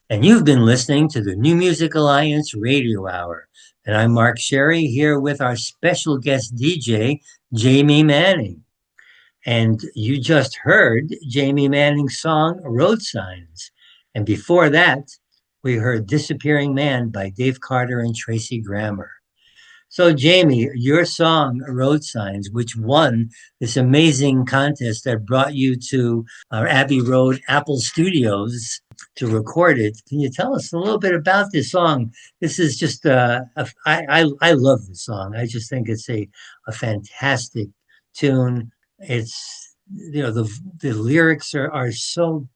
And you've been listening to the New Music Alliance Radio Hour. And I'm Mark Sherry here with our special guest DJ, Jamie Manning. And you just heard Jamie Manning's song, Road Signs. And before that, we heard Disappearing Man by Dave Carter and Tracy Grammer. So, Jamie, your song, Road Signs, which won this amazing contest that brought you to our Abbey Road Apple Studios to record it. Can you tell us a little bit about this song? This is just, I love this song. I just think it's a fantastic tune. It's, the lyrics are so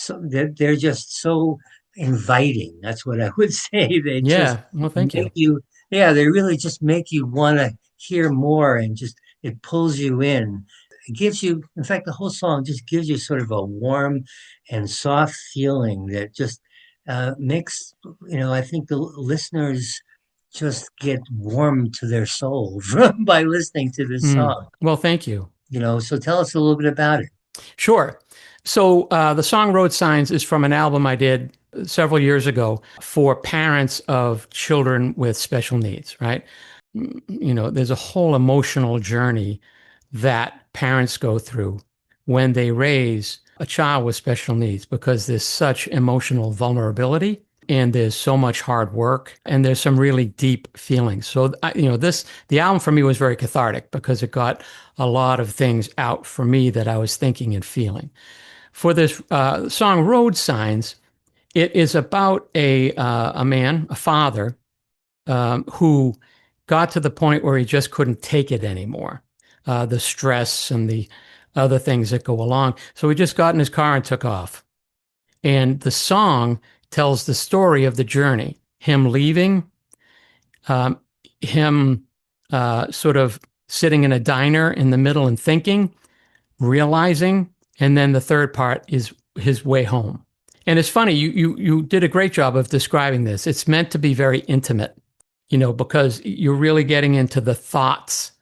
they're just so inviting. That's what I would say. They just Yeah, well, thank make you. you yeah, they really just make you want to hear more and just it pulls you in. It gives you, in fact, the whole song just gives you sort of a warm and soft feeling that just makes, I think the listeners just get warm to their soul by listening to this song. Well, thank you. So tell us a little bit about it. Sure. So the song Road Signs is from an album I did several years ago for parents of children with special needs, right? There's a whole emotional journey that parents go through when they raise a child with special needs because there's such emotional vulnerability and there's so much hard work and there's some really deep feelings. So, the album for me was very cathartic because it got a lot of things out for me that I was thinking and feeling. For this song Road Signs, it is about a man, a father, who got to the point where he just couldn't take it anymore, the stress and the other things that go along. So he just got in his car and took off. And the song tells the story of the journey, him leaving, um, him sort of sitting in a diner in the middle and thinking, realizing, and then the third part is his way home. And it's funny, you did a great job of describing this. It's meant to be very intimate, because you're really getting into the thoughts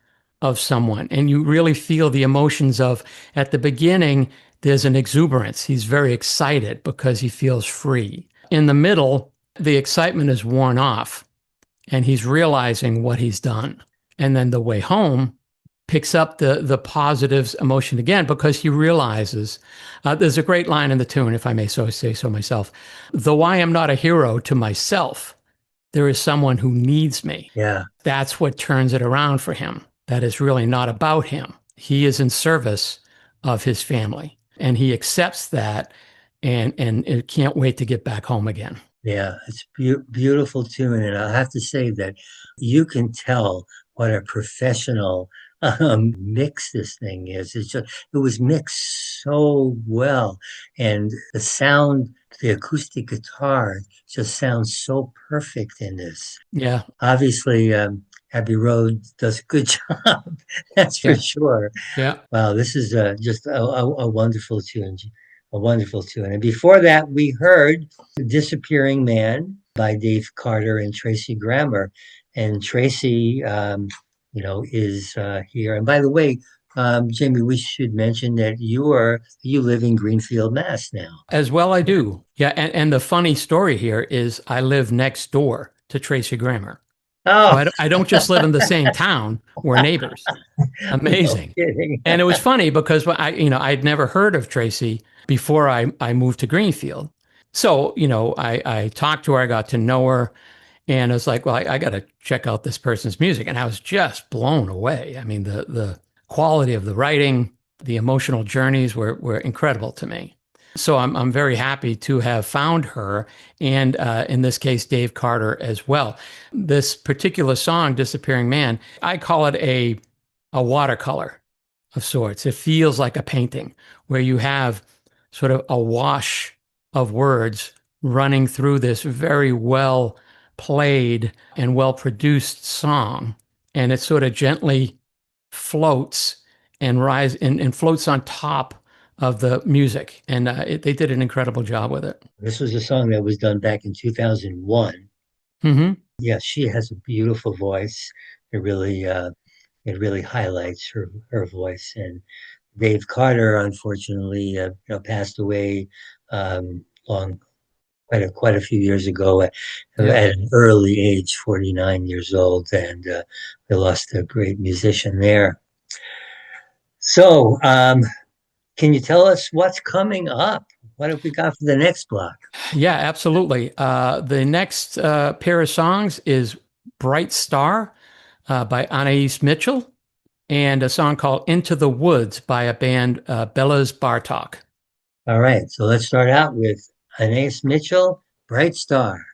of someone and you really feel the emotions of, at the beginning, there's an exuberance. He's very excited because he feels free. In the middle, the excitement is worn off and he's realizing what he's done. And then the way home picks up the positives emotion again because he realizes there's a great line in the tune, if I may so say so myself. Though I am not a hero to myself, there is someone who needs me. Yeah. That's what turns it around for him. That is really not about him. He is in service of his family and he accepts that and it can't wait to get back home again. Yeah, it's beautiful tune, and I'll have to say that you can tell what a professional mix this thing is. It was mixed so well, and the sound, the acoustic guitar, just sounds so perfect in this. Yeah, Obviously, Abbey Road does a good job. That's for yeah, sure. yeah. Wow, this is just a wonderful tune, a wonderful tune. And before that, we heard Disappearing Man by Dave Carter and Tracy Grammer. And Tracy, is here. And by the way, Jamie, we should mention that you live in Greenfield, Mass now. As well, I do. Yeah, and the funny story here is I live next door to Tracy Grammer. So Oh, I don't just live in the same town, we're neighbors. no Amazing. kidding. And it was funny because I'd never heard of Tracy before I moved to Greenfield. So, I talked to her, I got to know her, and I was like, well, I got to check out this person's music. And I was just blown away. I mean, the quality of the writing, the emotional journeys were incredible to me. So I'm very happy to have found her, and in this case, Dave Carter as well. This particular song, "Disappearing Man," I call it a watercolor of sorts. It feels like a painting where you have sort of a wash of words running through this very well played and well produced song, and it sort of gently floats and floats on top of the music, and they did an incredible job with it. This was a song that was done back in 2001. Mm-hmm. Yes, she has a beautiful voice. It really it really highlights her voice. And Dave Carter, unfortunately, passed away long quite a few years ago at an early age, 49 years old, and we lost a great musician there. So, can you tell us what's coming up? What have we got for the next block? Yeah, absolutely. The next pair of songs is Bright Star by Anaïs Mitchell and a song called Into the Woods by a band, Bella's Bartok. All right, so let's start out with Anaïs Mitchell, Bright Star.